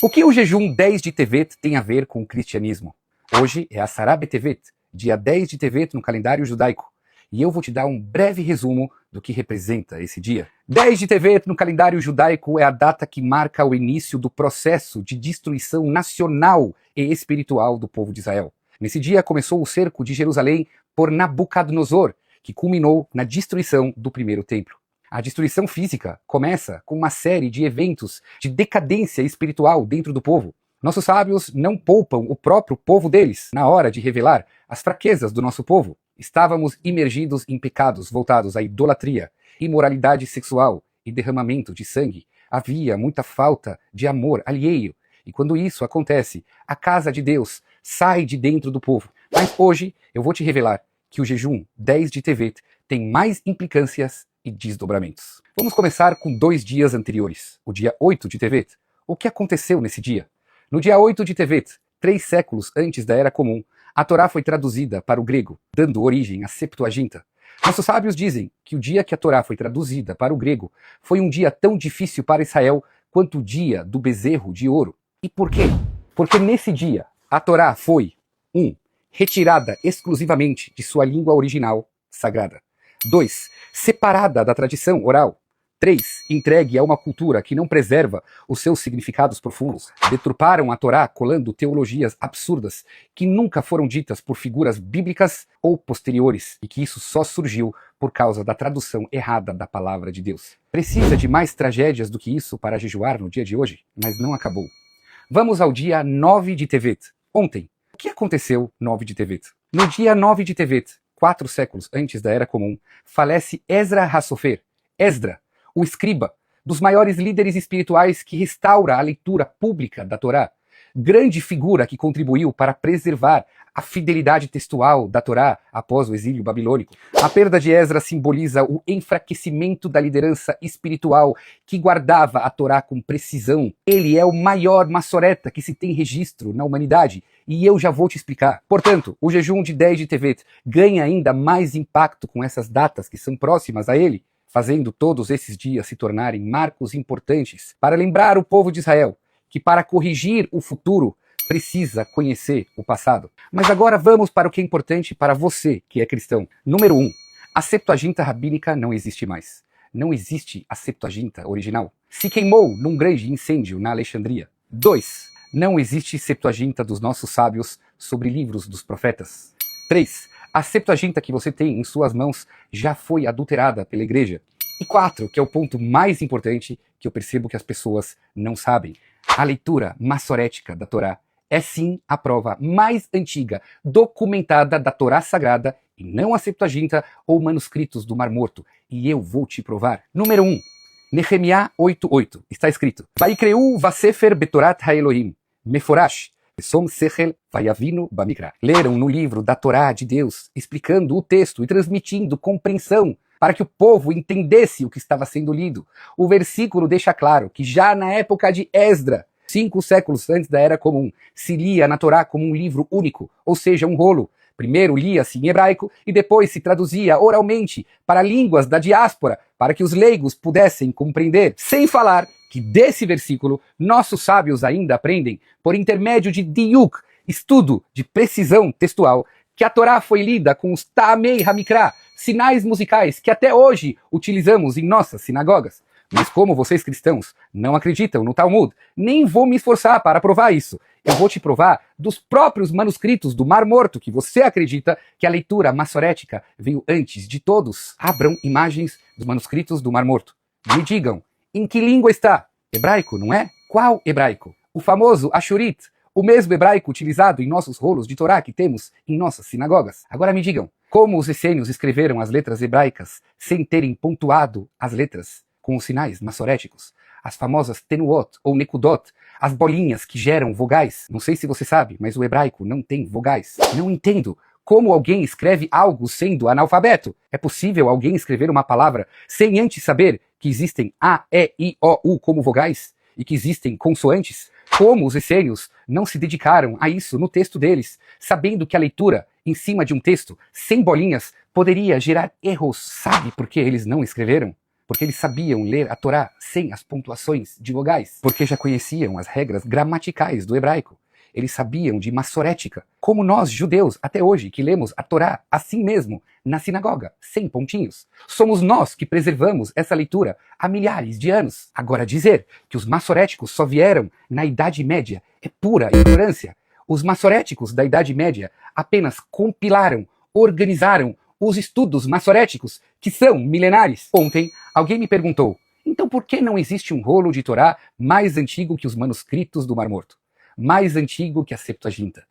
O que o jejum 10 de Tevet tem a ver com o cristianismo? Hoje é a Asara B'Tevet, dia 10 de Tevet no calendário judaico. E eu vou te dar um breve resumo do que representa esse dia. 10 de Tevet no calendário judaico é a data que marca o início do processo de destruição nacional e espiritual do povo de Israel. Nesse dia começou o cerco de Jerusalém por Nabucodonosor, que culminou na destruição do primeiro templo. A destruição física começa com uma série de eventos de decadência espiritual dentro do povo. Nossos sábios não poupam o próprio povo deles na hora de revelar as fraquezas do nosso povo. Estávamos imergidos em pecados voltados à idolatria, imoralidade sexual e derramamento de sangue. Havia muita falta de amor alheio. E quando isso acontece, a casa de Deus sai de dentro do povo. Mas hoje eu vou te revelar que o jejum 10 de Tevet tem mais implicâncias e desdobramentos. Vamos começar com 2 dias anteriores. O dia 8 de Tevet. O que aconteceu nesse dia? No dia 8 de Tevet, 3 séculos antes da Era Comum, a Torá foi traduzida para o grego, dando origem à Septuaginta. Nossos sábios dizem que o dia que a Torá foi traduzida para o grego foi um dia tão difícil para Israel quanto o dia do bezerro de ouro. E por quê? Porque nesse dia a Torá foi 1. Retirada exclusivamente de sua língua original sagrada. 2. Separada da tradição oral. 3. Entregue a uma cultura que não preserva os seus significados profundos. Deturparam a Torá colando teologias absurdas que nunca foram ditas por figuras bíblicas ou posteriores e que isso só surgiu por causa da tradução errada da palavra de Deus. Precisa de mais tragédias do que isso para jejuar no dia de hoje? Mas não acabou. Vamos ao dia 9 de Tevet. Ontem. O que aconteceu 9 de Tevet? No dia 9 de Tevet, 4 séculos antes da Era Comum, falece Ezra HaSofer, Esdra, o escriba, dos maiores líderes espirituais que restaura a leitura pública da Torá. Grande figura que contribuiu para preservar a fidelidade textual da Torá após o exílio babilônico. A perda de Esdra simboliza o enfraquecimento da liderança espiritual que guardava a Torá com precisão. Ele é o maior maçoreta que se tem registro na humanidade. E eu já vou te explicar. Portanto, o jejum de 10 de Tevet ganha ainda mais impacto com essas datas que são próximas a ele, fazendo todos esses dias se tornarem marcos importantes para lembrar o povo de Israel que para corrigir o futuro precisa conhecer o passado. Mas agora vamos para o que é importante para você que é cristão. Número 1. A Septuaginta rabínica não existe mais. Não existe a Septuaginta original. Se queimou num grande incêndio na Alexandria. 2. Não existe Septuaginta dos nossos sábios sobre livros dos profetas. 3. A Septuaginta que você tem em suas mãos já foi adulterada pela igreja. E 4, que é o ponto mais importante que eu percebo que as pessoas não sabem. A leitura maçorética da Torá é sim a prova mais antiga documentada da Torá Sagrada e não a Septuaginta ou manuscritos do Mar Morto. E eu vou te provar. Número 1. Nehemiah 8:8. Está escrito: Vaikreu vasefer betorat haElohim, meforash, som sechel vayavinu bamikra. Leram no livro da Torá de Deus, explicando o texto e transmitindo compreensão para que o povo entendesse o que estava sendo lido. O versículo deixa claro que já na época de Esdra, 5 séculos antes da Era Comum, se lia na Torá como um livro único, ou seja, um rolo. Primeiro lia-se em hebraico e depois se traduzia oralmente para línguas da diáspora, para que os leigos pudessem compreender. Sem falar que desse versículo, nossos sábios ainda aprendem, por intermédio de diuk, estudo de precisão textual, que a Torá foi lida com os Ta'amei Hamikra, sinais musicais que até hoje utilizamos em nossas sinagogas. Mas como vocês cristãos não acreditam no Talmud, nem vou me esforçar para provar isso. Eu vou te provar dos próprios manuscritos do Mar Morto que você acredita que a leitura maçorética veio antes de todos. Abram imagens dos manuscritos do Mar Morto. Me digam, em que língua está? Hebraico, não é? Qual hebraico? O famoso Ashurit, o mesmo hebraico utilizado em nossos rolos de Torá que temos em nossas sinagogas. Agora me digam, como os essênios escreveram as letras hebraicas sem terem pontuado as letras com os sinais maçoréticos? As famosas tenuot ou nekudot, as bolinhas que geram vogais. Não sei se você sabe, mas o hebraico não tem vogais. Não entendo como alguém escreve algo sendo analfabeto. É possível alguém escrever uma palavra sem antes saber que existem A, E, I, O, U como vogais? E que existem consoantes? Como os essênios não se dedicaram a isso no texto deles, sabendo que a leitura em cima de um texto sem bolinhas poderia gerar erros? Sabe por que eles não escreveram? porque eles sabiam ler a Torá sem as pontuações de vogais, porque já conheciam as regras gramaticais do hebraico. Eles sabiam de massorética, como nós, judeus, até hoje, que lemos a Torá assim mesmo, na sinagoga, sem pontinhos. Somos nós que preservamos essa leitura há milhares de anos. Agora, dizer que os massoréticos só vieram na Idade Média é pura ignorância. Os massoréticos da Idade Média apenas compilaram, organizaram os estudos massoréticos, que são milenares. Ontem, alguém me perguntou, então por que não existe um rolo de Torá mais antigo que os manuscritos do Mar Morto? Mais antigo que a Septuaginta?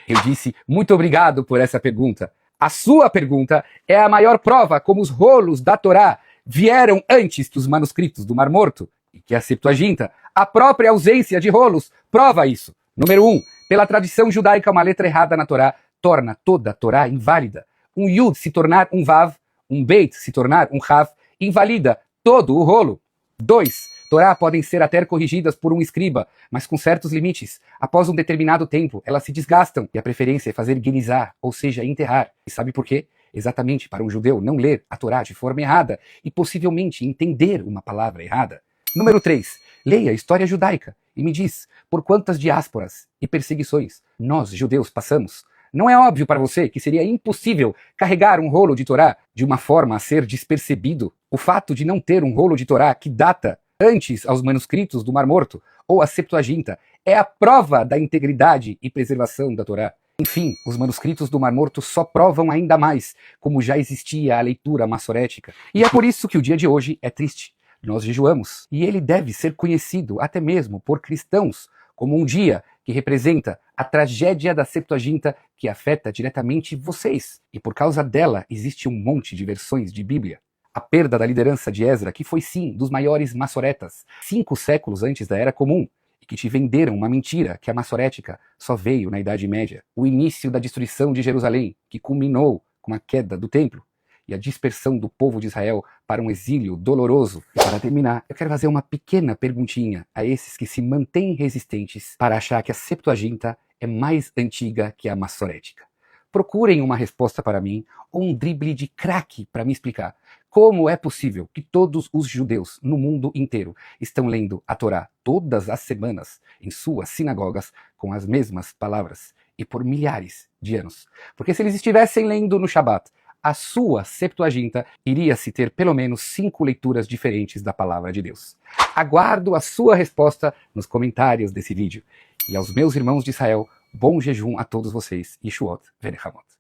Eu disse, muito obrigado por essa pergunta. A sua pergunta é a maior prova como os rolos da Torá vieram antes que os manuscritos do Mar Morto e que a Septuaginta. A própria ausência de rolos prova isso. Número 1. Pela tradição judaica, uma letra errada na Torá torna toda a Torá inválida. Um Yud se tornar um Vav, um Beit se tornar um Rav, invalida todo o rolo. 2. Torá podem ser até corrigidas por um escriba, mas com certos limites. Após um determinado tempo, elas se desgastam e a preferência é fazer guinizar, ou seja, enterrar. E sabe por quê? Exatamente para um judeu não ler a Torá de forma errada e possivelmente entender uma palavra errada. Número 3. Leia a história judaica e me diz por quantas diásporas e perseguições nós, judeus, passamos. Não é óbvio para você que seria impossível carregar um rolo de Torá de uma forma a ser despercebido? O fato de não ter um rolo de Torá que data antes aos manuscritos do Mar Morto ou a Septuaginta é a prova da integridade e preservação da Torá. Enfim, os manuscritos do Mar Morto só provam ainda mais como já existia a leitura massorética. E é por isso que o dia de hoje é triste. Nós jejuamos, e ele deve ser conhecido até mesmo por cristãos como um dia que representa a tragédia da Septuaginta que afeta diretamente vocês. E por causa dela existe um monte de versões de Bíblia. A perda da liderança de Esdra, que foi sim dos maiores massoretas, 5 séculos antes da Era Comum, e que te venderam uma mentira que a massorética só veio na Idade Média. O início da destruição de Jerusalém, que culminou com a queda do templo, e a dispersão do povo de Israel para um exílio doloroso. E para terminar, eu quero fazer uma pequena perguntinha a esses que se mantêm resistentes para achar que a Septuaginta é mais antiga que a massorética. Procurem uma resposta para mim ou um drible de craque para me explicar como é possível que todos os judeus no mundo inteiro estão lendo a Torá todas as semanas em suas sinagogas com as mesmas palavras e por milhares de anos. Porque se eles estivessem lendo no Shabat, a sua Septuaginta iria-se ter pelo menos 5 leituras diferentes da palavra de Deus. Aguardo a sua resposta nos comentários desse vídeo. E aos meus irmãos de Israel, bom jejum a todos vocês. Yeshuot Verechamot.